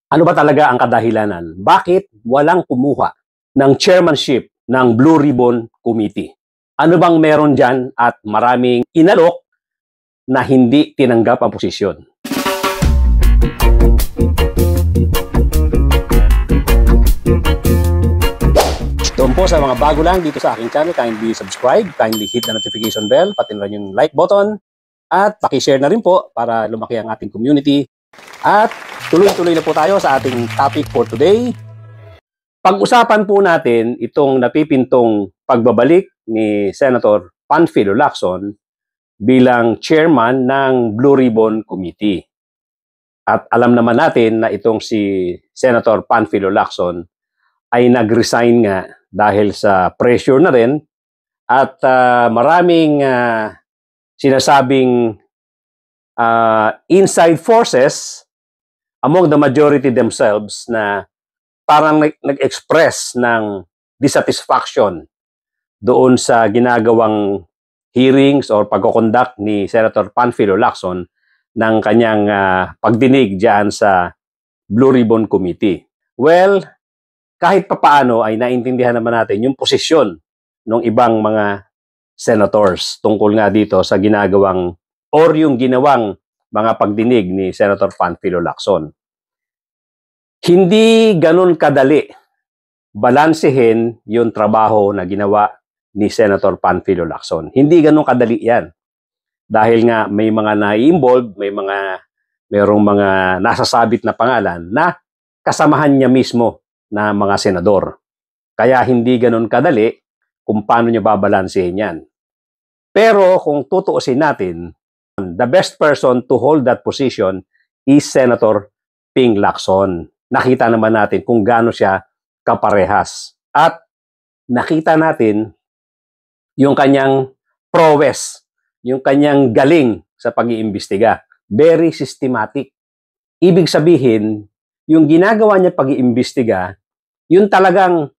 Ano ba talaga ang kadahilanan? Bakit walang kumuha ng chairmanship ng Blue Ribbon Committee? Ano bang meron dyan at maraming inalok na hindi tinanggap ang posisyon? Doon po sa mga bago lang dito sa aking channel, kindly subscribe, kindly hit the notification bell, pati na rin yung like button, at pakishare na rin po para lumaki ang ating community. At tuloy-tuloy na po tayo sa ating topic for today. Pag-usapan po natin itong napipintong pagbabalik ni Senator Panfilo Lacson bilang chairman ng Blue Ribbon Committee. At alam naman natin na itong si Senator Panfilo Lacson ay nag-resign nga dahil sa pressure na rin at maraming sinasabing inside forces among the majority themselves na parang nag-express ng dissatisfaction doon sa ginagawang hearings or pagkoconduct ni Senator Panfilo Lacson ng kanyang pagdinig diyan sa Blue Ribbon Committee. Well, kahit papaano ay naintindihan naman natin yung posisyon ng ibang mga senators tungkol nga dito sa ginagawang or yung ginawang mga pagdinig ni Senator Panfilo Lacson. Hindi ganun kadali balansehin yung trabaho na ginawa ni Senator Panfilo Lacson. Hindi ganun kadali yan. Dahil nga may mga nai-involved, mayroong mga nasasabit na pangalan na kasamahan niya mismo na mga senador. Kaya hindi ganun kadali kung paano niya babalansehin yan. Pero kung tutuusin natin, the best person to hold that position is Senator Ping Lacson. Nakita naman natin kung gaano siya kaparehas. At nakita natin yung kanyang prowess, yung kanyang galing sa pag-iimbestiga. Very systematic. Ibig sabihin, yung ginagawa niya pag-iimbestiga, yun talagang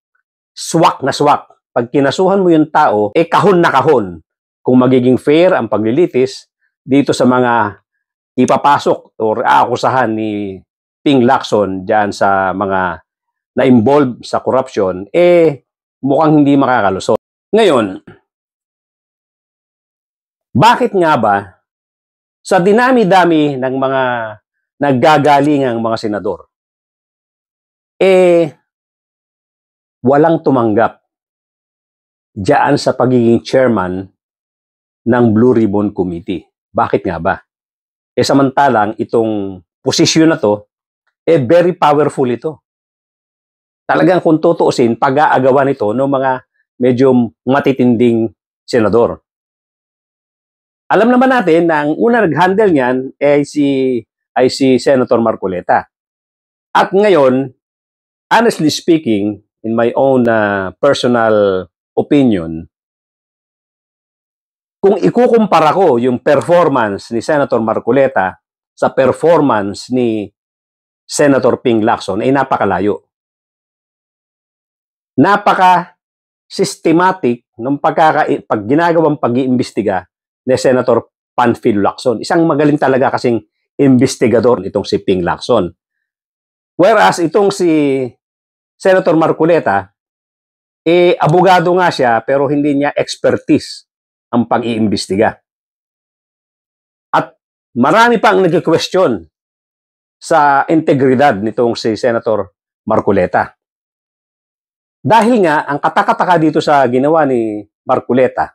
swak na swak. Pag kinasuhan mo yung tao, kahon na kahon. Kung magiging fair ang paglilitis dito sa mga ipapasok o aakusahan ni Ping Lacson dyan sa mga na-involve sa corruption, mukhang hindi makakalusot. Ngayon, bakit nga ba sa dinami-dami ng mga naggagalingang mga senador, walang tumanggap dyan sa pagiging chairman ng Blue Ribbon Committee? Bakit nga ba? Samantalang itong posisyon na to, very powerful ito. Talagang kung tutuusin, pag-aagawan ito ng mga medyo matitinding senador. Alam naman natin na ang una nag-handle niyan ay si Senator Marcoleta. At ngayon, honestly speaking, in my own personal opinion, kung ikukumpara ko yung performance ni Senator Marcoleta sa performance ni Senator Ping Lacson, ay napakalayo. Napaka-systematic ng pag ginagawang pag-iimbestiga ni Senator Panfilo Lacson. Isang magaling talaga kasing investigador itong si Ping Lacson. Whereas itong si Senator Marcoleta, abogado nga siya pero hindi niya expertise ang pag-iimbestiga. At marami pang nag-question sa integridad nitong si Senator Marcoleta. Dahil nga, ang katakataka dito sa ginawa ni Marcoleta,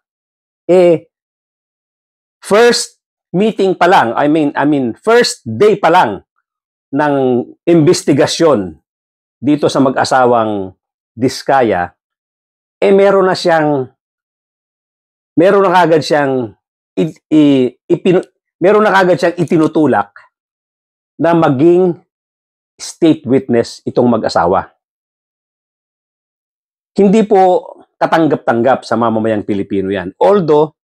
first meeting pa lang, first day pa lang ng investigasyon dito sa mag-asawang Diskaya, meron na kagad siyang itinutulak na maging state witness itong mag-asawa. Hindi po katanggap-tanggap sa mamamayang Pilipino yan. Although,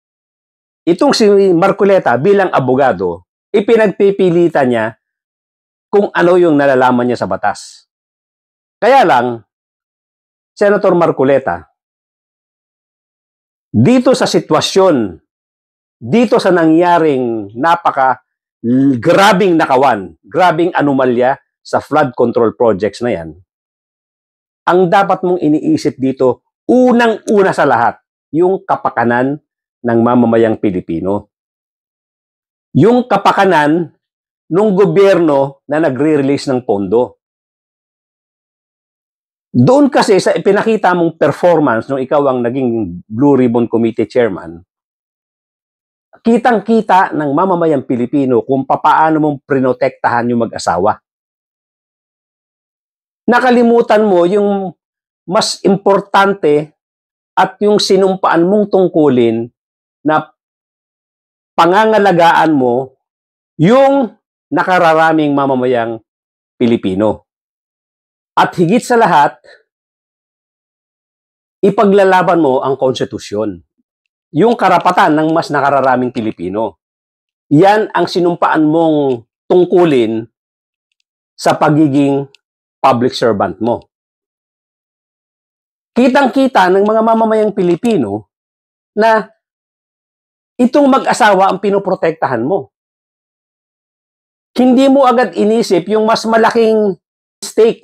itong si Marcoleta bilang abogado, ipinagpipilitan niya kung ano yung nalalaman niya sa batas. Kaya lang, Senator Marcoleta, dito sa sitwasyon, dito sa nangyaring grabing nakawan, grabing anomalya sa flood control projects na yan, ang dapat mong iniisip dito, unang-una sa lahat, yung kapakanan ng mamamayang Pilipino. Yung kapakanan ng gobyerno na nagre-release ng pondo. Doon kasi sa ipinakita mong performance nung ikaw ang naging Blue Ribbon Committee Chairman, kitang-kita ng mamamayang Pilipino kung papaano mong prinotektahan yung mag-asawa. Nakalimutan mo yung mas importante at yung sinumpaan mong tungkulin na pangangalagaan mo yung nakararaming mamamayang Pilipino. At higit sa lahat, ipaglalaban mo ang konstitusyon. Yung karapatan ng mas nakararaming Pilipino. Yan ang sinumpaan mong tungkulin sa pagiging public servant mo. Kitang-kita ng mga mamamayang Pilipino na itong mag-asawa ang pinoprotektahan mo. Hindi mo agad inisip yung mas malaking stake.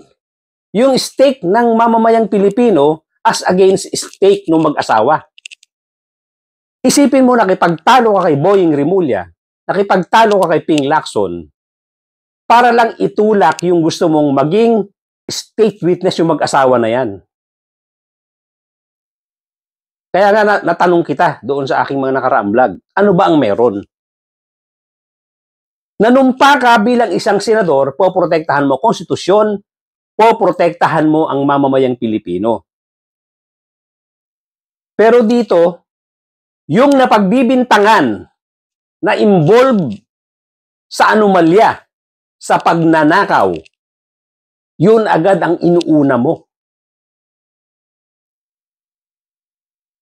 Yung stake ng mamamayang Pilipino as against stake ng mag-asawa. Isipin mo, nakipagtalo ka kay Boying Rimulya, nakipagtalo ka kay Ping Lacson, para lang itulak yung gusto mong maging state witness yung mag-asawa na yan. Kaya nga natanong kita doon sa aking mga nakaraang vlog, ano ba ang meron? Nanumpa ka bilang isang senador, poprotektahan mo konstitusyon, poprotektahan mo ang mamamayang Pilipino. Pero dito, yung napagbibintangan na involved sa anomalya, sa pagnanakaw, yun agad ang inuuna mo.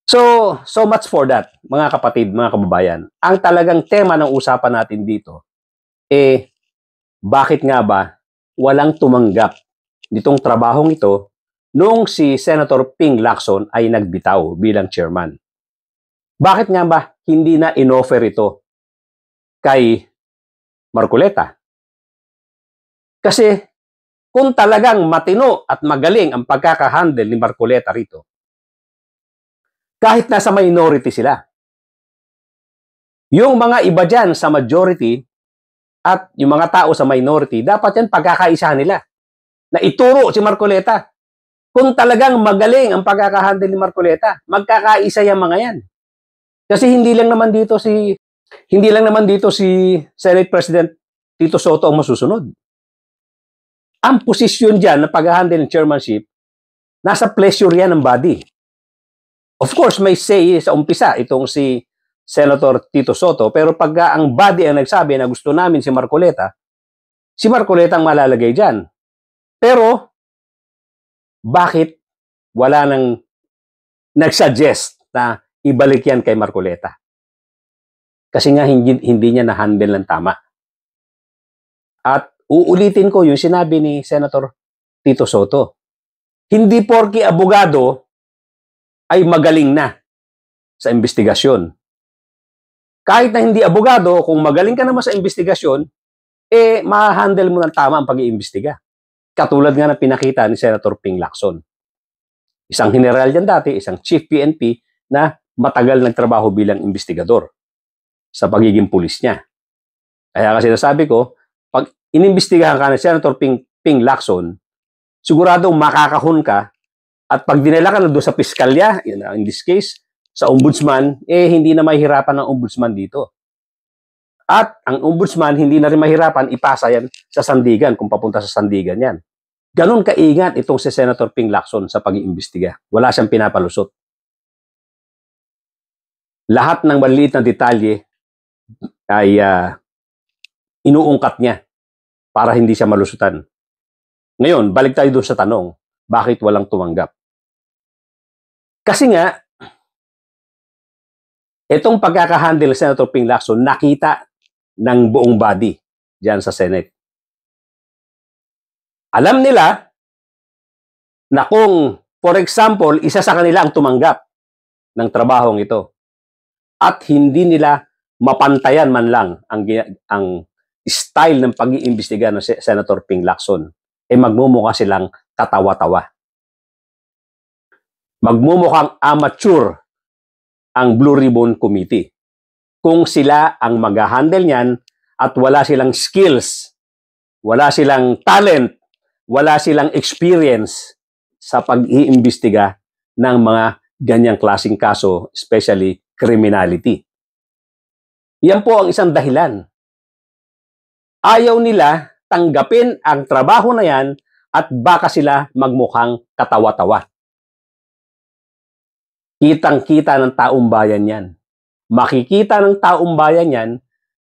So much for that, mga kapatid, mga kababayan. Ang talagang tema ng usapan natin dito, bakit nga ba walang tumanggap nitong trabahong ito nung si Senator Ping Lacson ay nagbitaw bilang chairman? Bakit nga ba hindi na inoffer ito kay Marcoleta? Kasi kung talagang matino at magaling ang pagkakahandle ni Marcoleta rito, kahit nasa minority sila, yung mga iba dyan sa majority at yung mga tao sa minority, dapat yan pagkakaisahan nila na ituro si Marcoleta. Kung talagang magaling ang pagkakahandle ni Marcoleta, magkakaisa yung mga yan. Kasi hindi lang naman dito si Senate President Tito Sotto ang masusunod. Ang posisyon diyan na pag-handle ng chairmanship, nasa pleasure yan ng body. Of course, may say sa umpisa itong si Senator Tito Sotto, pero pagka ang body ang nagsabi na gusto namin si Marcoleta ang malalagay diyan. Pero bakit wala nang nagsuggest na ibalik yan kay Marcoleta? Kasi nga hindi niya na-handle ng tama. At uulitin ko yung sinabi ni Senator Tito Sotto. Hindi porke abogado ay magaling na sa investigasyon. Kahit na hindi abogado, kung magaling ka naman sa investigasyon, ma-handle mo ng tama ang pag-iimbestiga. Katulad nga ng pinakita ni Senator Ping Lacson. Isang general yan dati, isang chief PNP na matagal nagtrabaho bilang investigador sa pagiging pulis niya. Kaya kasi nasabi ko, pag inimbestigahan ka ni Senator Ping Lacson, siguradong makakahon ka at pag dinala ka na doon sa piskalya, in this case, sa ombudsman, hindi na mahihirapan ng ombudsman dito. At ang ombudsman, hindi na rin mahirapan ipasa yan sa sandigan kung papunta sa sandigan yan. Ganon kaingat itong si Senator Ping Lacson sa pag-iimbestiga. Wala siyang pinapalusot. Lahat ng maliit na detalye ay inuungkat niya para hindi siya malusutan. Ngayon, balik tayo doon sa tanong, bakit walang tumanggap? Kasi nga, itong pagkakahandle ng Senator Ping Lacson nakita ng buong body diyan sa Senate. Alam nila na kung, for example, isa sa kanila ang tumanggap ng trabahong ito at hindi nila mapantayan man lang ang style ng pag-iimbestiga ng Senator Ping Lacson, magmumukha silang katawa-tawa. Magmumukhang amateur ang Blue Ribbon Committee kung sila ang mag-handle niyan at wala silang skills, wala silang talent, wala silang experience sa pag-iimbestiga ng mga ganyang klaseng kaso, especially criminality. Yan po ang isang dahilan. Ayaw nila tanggapin ang trabaho na yan at baka sila magmukhang katawa-tawa. Kitang-kita ng taong bayan yan. Makikita ng taong bayan yan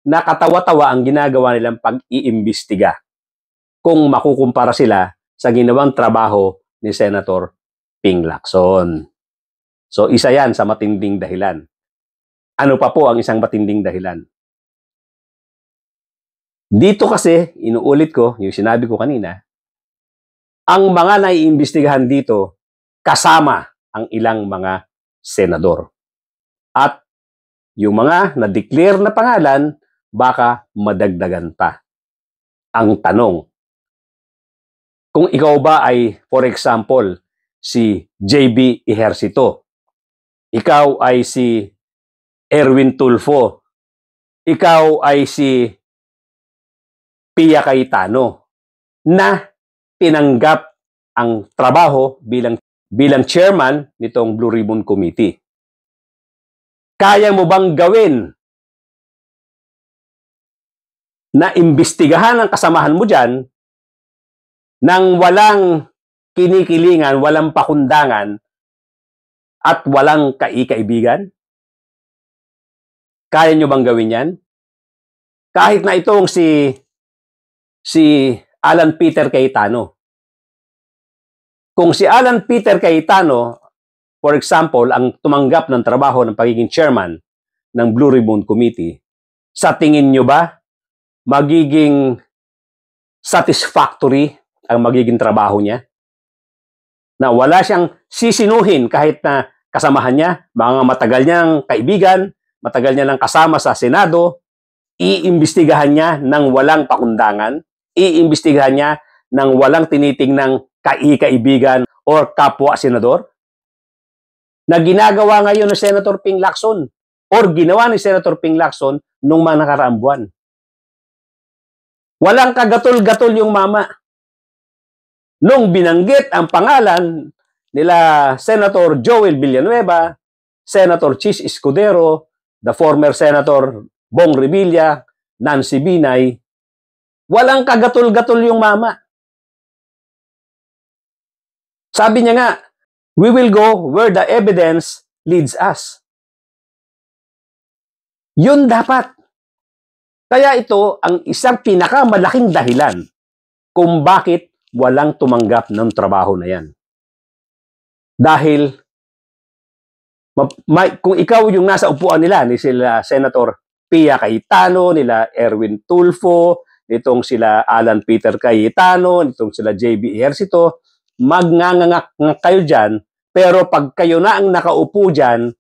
na katawa-tawa ang ginagawa nilang pag-iimbestiga kung makukumpara sila sa ginawang trabaho ni Senator Ping Lacson. So, isa yan sa matinding dahilan. Ano pa po ang isang matinding dahilan? Dito kasi, inuulit ko, yung sinabi ko kanina, ang mga naiimbestigahan dito kasama ang ilang mga senador. At yung mga na-declare na pangalan, baka madagdagan pa. Ang tanong, kung ikaw ba ay, for example, si JB Ejercito, ikaw ay si Erwin Tulfo, ikaw ay si Pia Cayetano, na tinanggap ang trabaho bilang chairman nitong Blue Ribbon Committee. Kaya mo bang gawin na imbestigahan ang kasamahan mo dyan nang walang kinikilingan, walang pakundangan, at walang kaibigan? Kaya nyo bang gawin yan? Kahit na itong si Alan Peter Cayetano. Kung si Alan Peter Cayetano, for example, ang tumanggap ng trabaho ng pagiging chairman ng Blue Ribbon Committee, sa tingin nyo ba magiging satisfactory ang magiging trabaho niya? Na wala siyang sisinuhin kahit na kasamahan niya, mga matagal niyang kaibigan, matagal niya lang kasama sa Senado, iimbestigahan niya ng walang pakundangan, iimbestigahan niya ng walang tinitingnang kaibigan or kapwa senador? Na ginagawa ngayon ni Senator Ping Lacson or ginawa ni Senator Ping Lacson nung mga nakaraang buwan. Walang kagatol-gatol yung mama. Nung binanggit ang pangalan nila Senator Joel Villanueva, Senator Chis Escudero, the former Senator Bong Revilla, Nancy Binay, walang kagatol-gatol yung mama. Sabi niya nga, we will go where the evidence leads us. Yun dapat. Kaya ito ang isang pinakamalaking dahilan kung bakit walang tumanggap ng trabaho na yan. Dahil kung ikaw yung nasa upuan nila, ni sila Senator Pia Cayetano, nila Erwin Tulfo, nitong sila Alan Peter Cayetano, nitong sila JB Ejercito, magngangangak kayo dyan, pero pag kayo na ang nakaupo dyan,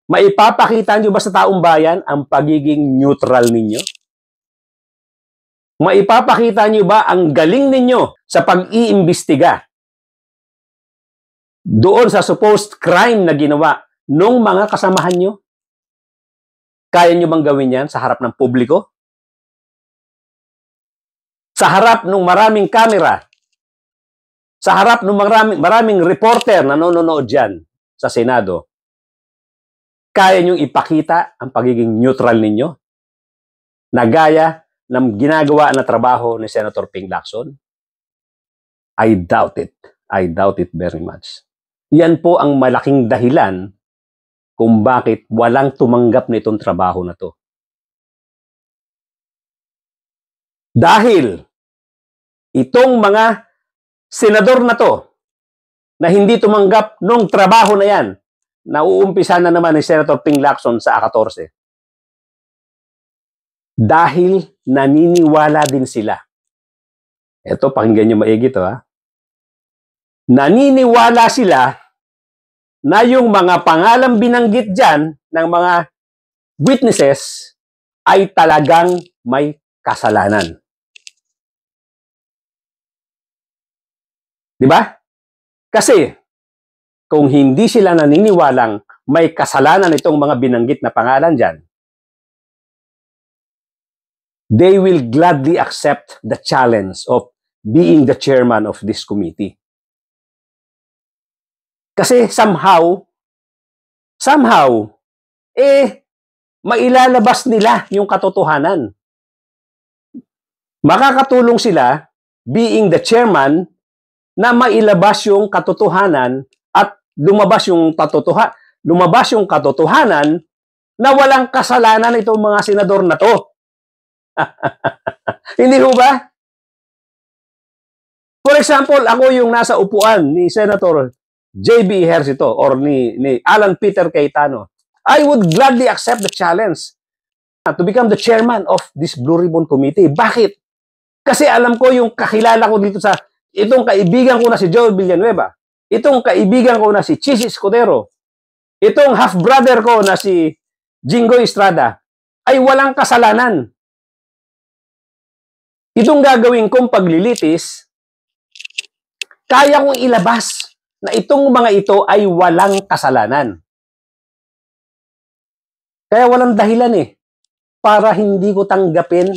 maipapakita nyo ba sa taong bayan ang pagiging neutral ninyo? Maipapakita nyo ba ang galing ninyo sa pag-iimbestiga doon sa supposed crime na ginawa nung mga kasamahan nyo? Kaya nyo bang gawin yan sa harap ng publiko? Sa harap ng maraming kamera? Sa harap ng maraming reporter na nanonood dyan sa Senado? Kaya nyong ipakita ang pagiging neutral ninyo? Na gaya ng ginagawa na trabaho ni Senator Ping Lacson? I doubt it. I doubt it very much. Yan po ang malaking dahilan kung bakit walang tumanggap nitong trabaho na to. Dahil itong mga senador na to na hindi tumanggap nung trabaho na yan, nauumpisa na naman ni Senator Ping Lacson sa 14. Dahil naniniwala din sila. Ito, pakinggan nyo maigi to, ha? Naniniwala sila na yung mga pangalang binanggit dyan ng mga witnesses ay talagang may kasalanan. Di ba? Kasi, kung hindi sila naniniwalang may kasalanan itong mga binanggit na pangalan dyan, they will gladly accept the challenge of being the chairman of this committee. Kasi somehow, mailalabas nila yung katotohanan. Makakatulong sila, being the chairman, na mailabas yung katotohanan at lumabas yung katotohanan na walang kasalanan itong mga senador na to. Hindi ho ba? For example, ako yung nasa upuan ni Senator J.B. Ejercito or ni Alan Peter Cayetano. I would gladly accept the challenge to become the chairman of this Blue Ribbon Committee. Bakit? Kasi alam ko yung kakilala ko dito sa itong kaibigan ko na si Joel Villanueva, itong kaibigan ko na si Chis Escudero, itong half-brother ko na si Jingo Estrada, ay walang kasalanan. Itong gagawin kong paglilitis, kaya kong ilabas na itong mga ito ay walang kasalanan. Kaya walang dahilan para hindi ko tanggapin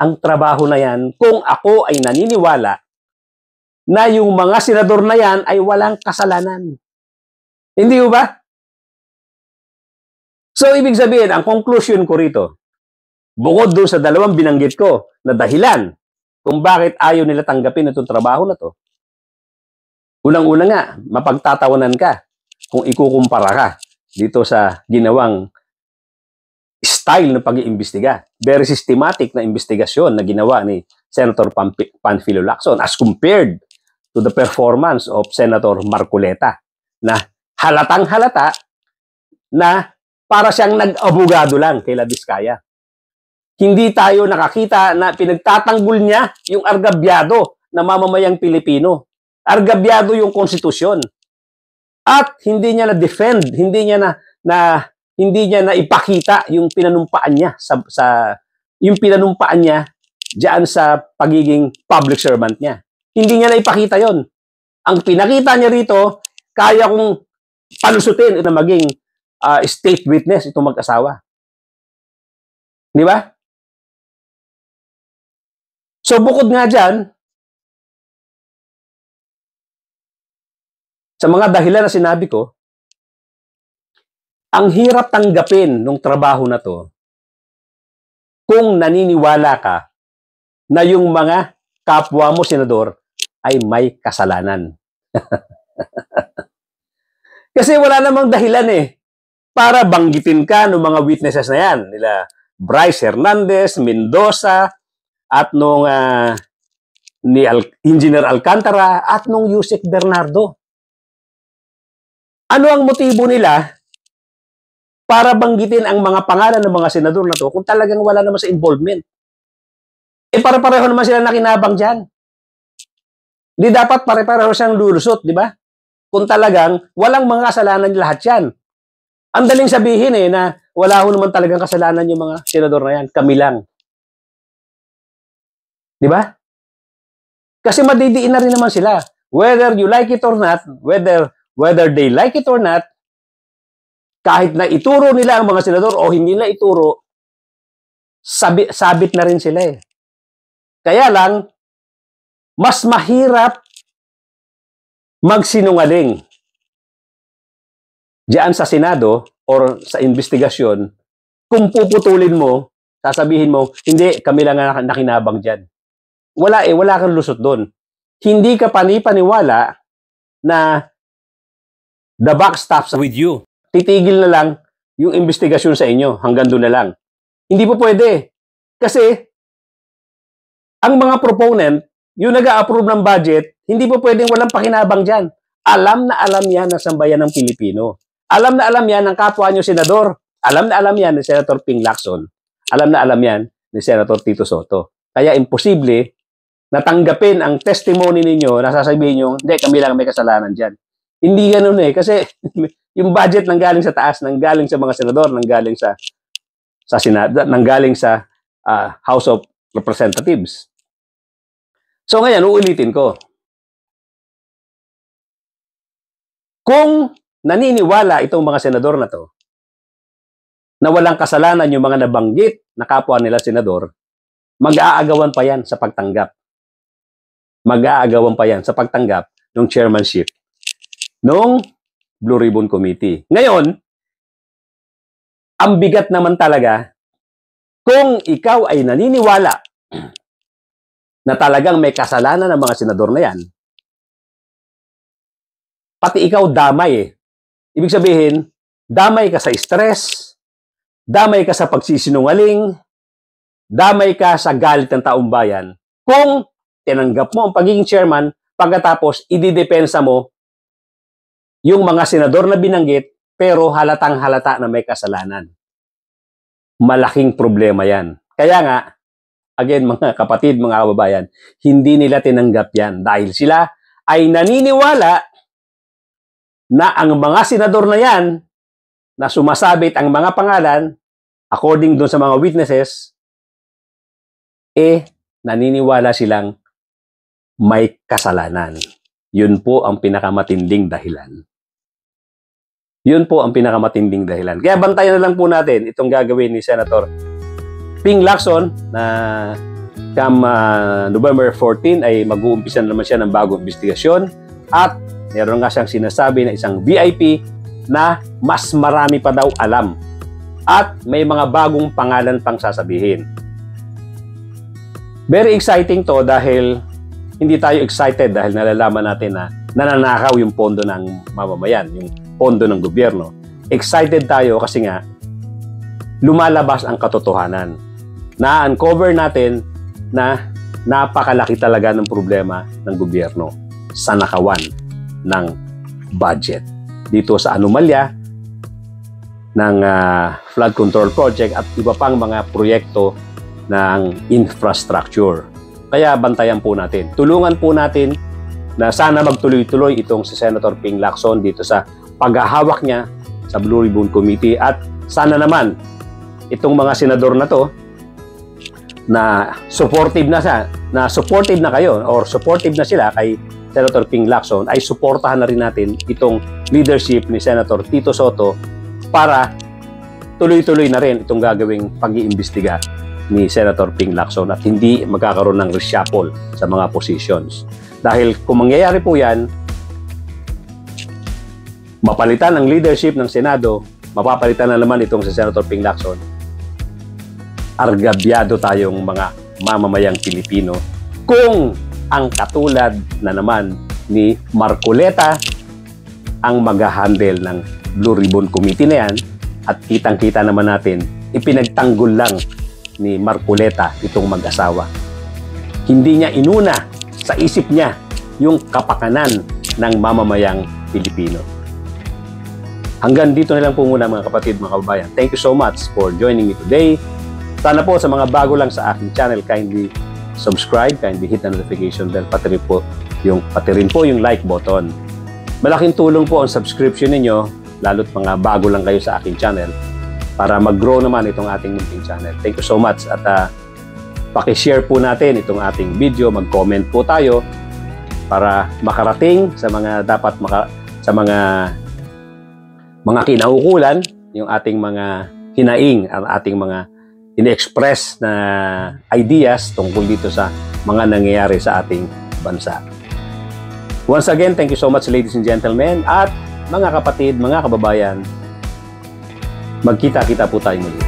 ang trabaho na yan kung ako ay naniniwala na yung mga senador na yan ay walang kasalanan. Hindi ba? So, ibig sabihin, ang conclusion ko rito, bukod doon sa dalawang binanggit ko na dahilan kung bakit ayaw nila tanggapin itong trabaho na to, unang-una nga, mapagtatawanan ka kung ikukumpara ka dito sa ginawang style ng pag-iimbestiga. Very systematic na investigasyon na ginawa ni Senator Panfilo Lacson as compared to the performance of Senator Marcoleta na halatang-halata na para siyang nag-abogado lang kay Diskaya. Hindi tayo nakakita na pinagtatanggol niya yung argabyado na mamamayang Pilipino. Argabyado yung konstitusyon. At hindi niya na-defend, hindi niya na ipakita yung pinanumpaan niya yung pinanumpaan niya diyan sa pagiging public servant niya. Hindi niya na ipakita yon. Ang pinakita niya rito, kaya kong palusutin na maging state witness itong mag-asawa. Di ba? So bukod nga dyan, sa mga dahilan na sinabi ko, ang hirap tanggapin ng trabaho na to kung naniniwala ka na yung mga kapwa mo senador ay may kasalanan. Kasi wala namang dahilan para banggitin ka ng mga witnesses na yan. Nila Bryce Hernandez, Mendoza, at nung ni Engineer Alcantara, at nung Yusek Bernardo. Ano ang motibo nila para banggitin ang mga pangalan ng mga senador na to kung talagang wala naman sa involvement? Para-pareho naman sila nakinabang dyan. Di dapat pare-pareho siyang lulusot, di ba? Kung talagang walang mga kasalanan lahat yan. Ang daling sabihin na wala ho naman talagang kasalanan yung mga senador na yan. Kami lang. Di ba? Kasi madidiin na rin naman sila. Whether you like it or not, whether they like it or not, kahit na ituro nila ang mga senador o hindi na ituro, sabit na rin sila Kaya lang, mas mahirap magsinungaling diyan sa Senado or sa investigasyon kung puputulin mo, sasabihin mo, hindi, kami lang nakinabang dyan. Wala kang lusot doon. Hindi ka panipaniwala na the buck stops with you. Titigil na lang yung investigasyon sa inyo. Hanggang doon na lang. Hindi po pwede. Kasi, ang mga proponent, yung nag-a-approve ng budget, hindi po pwedeng walang pakinabang dyan. Alam na alam yan ng sambayan ng Pilipino. Alam na alam yan ng kapwa nyo senador. Alam na alam yan ni Senator Ping Lacson. Alam na alam yan ni Senator Tito Soto. Kaya imposible na tanggapin ang testimony ninyo na sasabihin nyo, hindi, kami lang may kasalanan dyan. Hindi ganun kasi yung budget nanggaling sa taas, nanggaling sa mga senador, nanggaling sa Senado, nanggaling sa House of representatives. So ngayon, uulitin ko. Kung naniniwala itong mga senador na to, na walang kasalanan yung mga nabanggit na kapwa nila senador, mag-aagawan pa yan sa pagtanggap. Mag-aagawan pa yan sa pagtanggap ng chairmanship ng Blue Ribbon Committee. Ngayon, ang bigat naman talaga kung ikaw ay naniniwala na talagang may kasalanan ng mga senador na yan, pati ikaw damay eh. Ibig sabihin, damay ka sa stress, damay ka sa pagsisinungaling, damay ka sa galit ng taong bayan kung tinanggap mo ang pagiging chairman pagkatapos ididepensa mo yung mga senador na binanggit pero halatang halata na may kasalanan. Malaking problema yan. Kaya nga, again mga kapatid, mga kababayan, hindi nila tinanggap yan dahil sila ay naniniwala na ang mga senador na yan na sumasabit ang mga pangalan according doon sa mga witnesses, naniniwala silang may kasalanan. Yun po ang pinakamatinding dahilan. Yun po ang pinakamatinding dahilan. Kaya bantayan na lang po natin itong gagawin ni Senator Ping Lacson na November 14 ay mag-uumpisa naman siya ng bagong investigasyon at meron nga siyang sinasabi na isang VIP na mas marami pa daw alam at may mga bagong pangalan pang sasabihin. Very exciting to dahil hindi tayo excited dahil nalalaman natin na nananakaw yung pondo ng mamamayan, yung pondo ng gobyerno. Excited tayo kasi nga lumalabas ang katotohanan. Na-uncover natin na napakalaki talaga ng problema ng gobyerno sa nakawan ng budget. Dito sa anomalya ng flood control project at iba pang mga proyekto ng infrastructure. Kaya bantayan po natin. Tulungan po natin na sana magtuloy-tuloy itong si Senator Ping Lacson dito sa paghahawak niya sa Blue Ribbon Committee at sana naman itong mga senador na to na supportive na kayo or supportive na sila kay Senator Ping Lacson ay suportahan na rin natin itong leadership ni Senator Tito Soto para tuloy-tuloy na rin itong gagawing pag-iimbestiga ni Senator Ping Lacson at hindi magkakaroon ng reshuffle sa mga positions. Dahil kung mangyayari po yan, mapalitan ang leadership ng Senado, mapapalitan na naman itong si Senator Ping Lacson, argabyado tayong mga mamamayang Pilipino kung ang katulad na naman ni Marcoleta ang mag-handle ng Blue Ribbon Committee na yan at kitang-kita naman natin, ipinagtanggol lang ni Marcoleta itong mag-asawa. Hindi niya inuna sa isip niya yung kapakanan ng mamamayang Pilipino. Hanggang dito na lang po muna mga kapatid, mga kababayan. Thank you so much for joining me today. Sana po sa mga bago lang sa aking channel, kindly subscribe, kindly hit the notification bell, pati rin po yung like button. Malaking tulong po ang subscription ninyo, lalo't mga bago lang kayo sa aking channel, para mag-grow naman itong ating munting channel. Thank you so much at paki-share po natin itong ating video, mag-comment po tayo para makarating sa mga dapat sa mga kinaukulan, yung ating mga hinaing, ang ating mga in-express na ideas tungkol dito sa mga nangyayari sa ating bansa. Once again, thank you so much ladies and gentlemen at mga kapatid, mga kababayan. Magkita-kita po tayo muli.